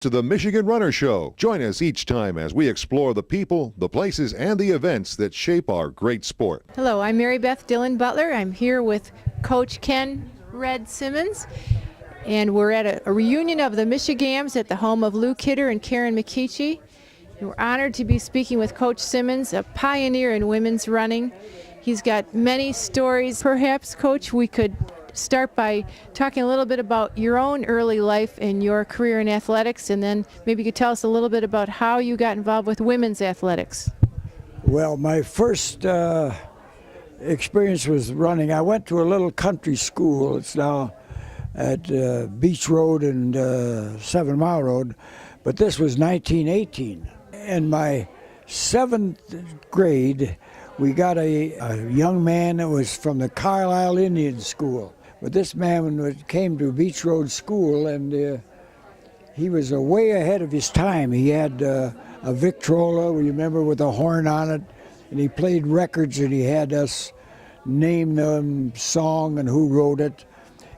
To the Michigan Runner Show. Join us each time as we explore the people, the places, and the events that shape our great sport. Hello, I'm Marybeth Dillon Butler. I'm here with Coach Ken "Red" Simmons, and we're at a reunion of the Michigammes at the home of Lou Kidder and Karen McKeechee. We're honored to be speaking with Coach Simmons, a pioneer in women's running. He's got many stories. Perhaps, Coach, we could start by talking a little bit about your own early life and your career in athletics, and then maybe you could tell us a little bit about how you got involved with women's athletics. Well, my first experience was running. I went to a little country school. It's now at Beach Road and 7 Mile Road, but this was 1918. In my 7th grade, we got a young man that was from the Carlisle Indian School. But this man came to Beach Road School, and he was way ahead of his time. He had a Victrola, you remember, with a horn on it, and he played records, and he had us name the song and who wrote it,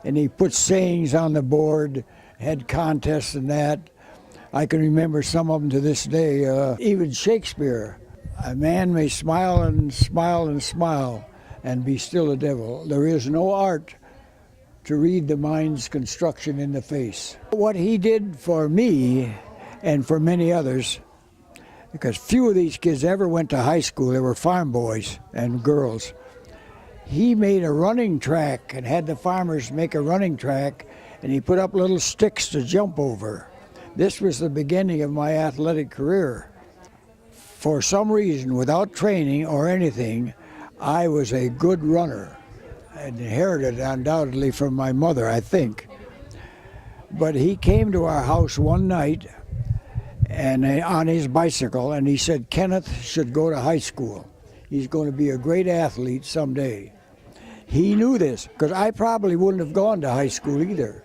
and he put sayings on the board, had contests and that. I can remember some of them to this day. Even Shakespeare, a man may smile and smile and smile and be still a devil. There is no art to read the mind's construction in the face. What he did for me and for many others, because few of these kids ever went to high school, they were farm boys and girls. He made a running track and had the farmers make a running track, and he put up little sticks to jump over. This was the beginning of my athletic career. For some reason, without training or anything, I was a good runner. I inherited it undoubtedly from my mother, I think. But he came to our house one night and on his bicycle, and he said Kenneth should go to high school. He's going to be a great athlete someday. He knew this, because I probably wouldn't have gone to high school either.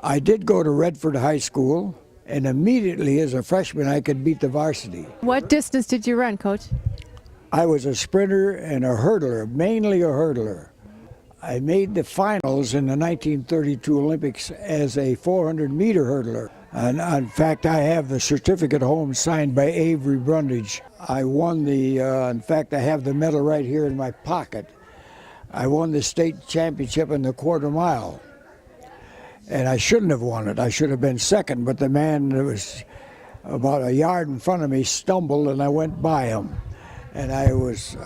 I did go to Redford High School, and immediately as a freshman I could beat the varsity. What distance did you run, Coach? I was a sprinter and a hurdler, mainly a hurdler. I made the finals in the 1932 Olympics as a 400-meter hurdler. And in fact, I have the certificate home signed by Avery Brundage. I won in fact, I have the medal right here in my pocket. I won the state championship in the quarter mile. And I shouldn't have won it. I should have been second, but the man that was about a yard in front of me stumbled, and I went by him. And I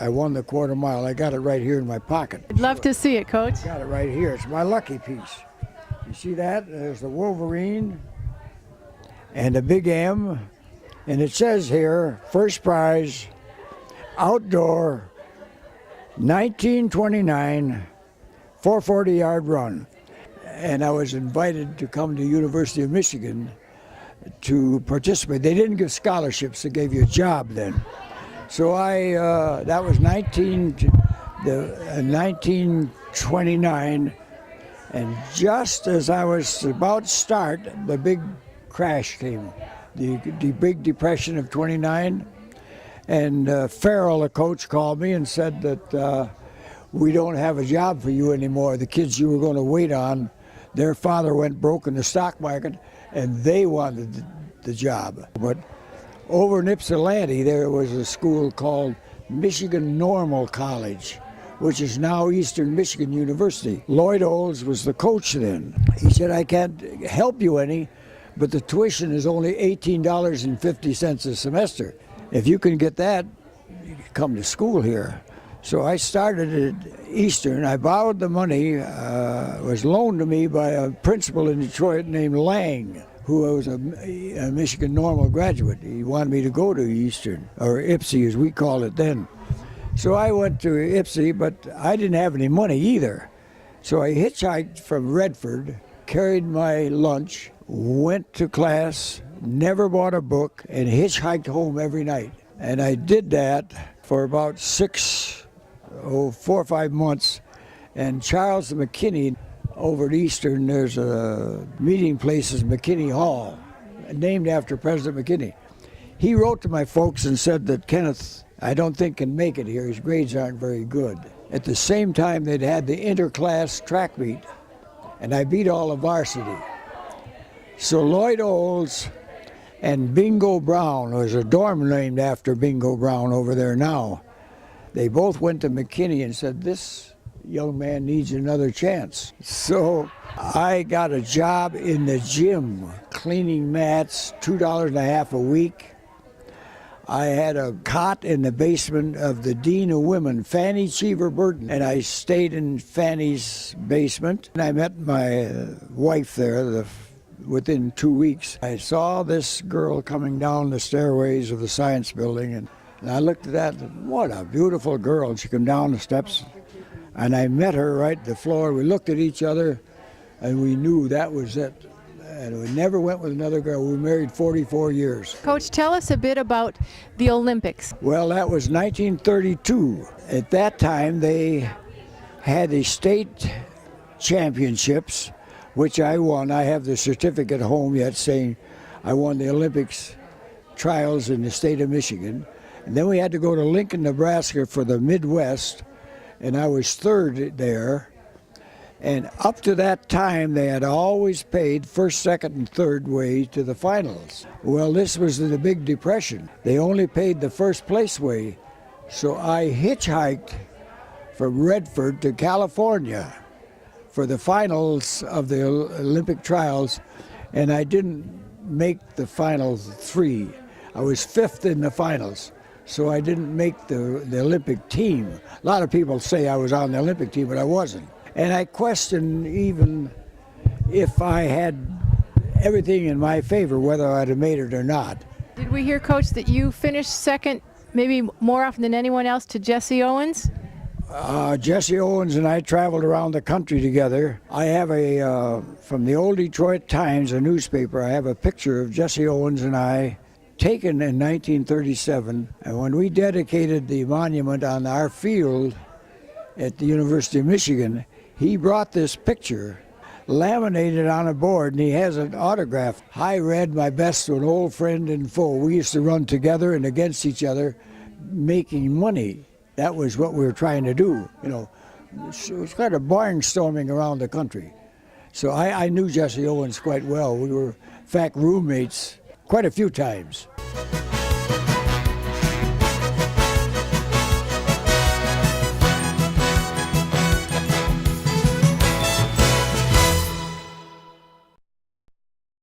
won the quarter mile. I got it right here in my pocket. I'd love to see it, Coach. Got it right here. It's my lucky piece. You see that? There's the Wolverine and the Big M. And it says here, first prize, outdoor, 1929, 440-yard run. And I was invited to come to University of Michigan to participate. They didn't give scholarships. They gave you a job then. So that was 1929, and just as I was about to start, the big crash came, the big depression of 29, and Farrell, the coach, called me and said that we don't have a job for you anymore. The kids you were going to wait on, their father went broke in the stock market, and they wanted the job. But over in Ypsilanti, there was a school called Michigan Normal College, which is now Eastern Michigan University. Lloyd Olds was the coach then. He said, I can't help you any, but the tuition is only $18.50 a semester. If you can get that, you can come to school here. So I started at Eastern. I borrowed the money. It was loaned to me by a principal in Detroit named Lang, who was a Michigan Normal graduate. He wanted me to go to Eastern, or Ypsi as we called it then. So I went to Ypsi, but I didn't have any money either. So I hitchhiked from Redford, carried my lunch, went to class, never bought a book, and hitchhiked home every night. And I did that for about 4 or 5 months. And Charles McKinney, over at Eastern, there's a meeting place, McKinney Hall, named after President McKinney. He wrote to my folks and said that Kenneth, I don't think, can make it here. His grades aren't very good. At the same time, they'd had the interclass track meet, and I beat all of varsity. So Lloyd Olds And Bingo Brown, was a dorm named after Bingo Brown over there now. They both went to McKinney and said, this young man needs another chance. So I got a job in the gym, cleaning mats, $2.50 a week. I had a cot in the basement of the Dean of Women, Fanny Cheever Burton, and I stayed in Fanny's basement. And I met my wife there within 2 weeks. I saw this girl coming down the stairways of the science building, and I looked at that, and what a beautiful girl. She came down the steps, and I met her right at the floor. We looked at each other, and we knew that was it. And we never went with another girl. We were married 44 years. Coach, tell us a bit about the Olympics. Well, that was 1932. At that time, they had the state championships, which I won. I have the certificate home yet saying I won the Olympics trials in the state of Michigan. And then we had to go to Lincoln, Nebraska for the Midwest, and I was third there. And up to that time, they had always paid first, second, and third way to the finals. Well, this was the Big Depression. They only paid the first place way. So I hitchhiked from Redford to California for the finals of the Olympic trials, and I didn't make the final three. I was fifth in the finals, so I didn't make the Olympic team. A lot of people say I was on the Olympic team, but I wasn't. And I question even if I had everything in my favor, whether I'd have made it or not. Did we hear, Coach, that you finished second, maybe more often than anyone else, to Jesse Owens? Jesse Owens and I traveled around the country together. I have from the old Detroit Times, a newspaper, I have a picture of Jesse Owens and I taken in 1937. And when we dedicated the monument on our field at the University of Michigan, he brought this picture, laminated on a board, and he has an autograph. I read my best to an old friend and foe. We used to run together and against each other, making money. That was what we were trying to do. You know, it was kind of barnstorming around the country. So I knew Jesse Owens quite well. We were, in fact, roommates quite a few times.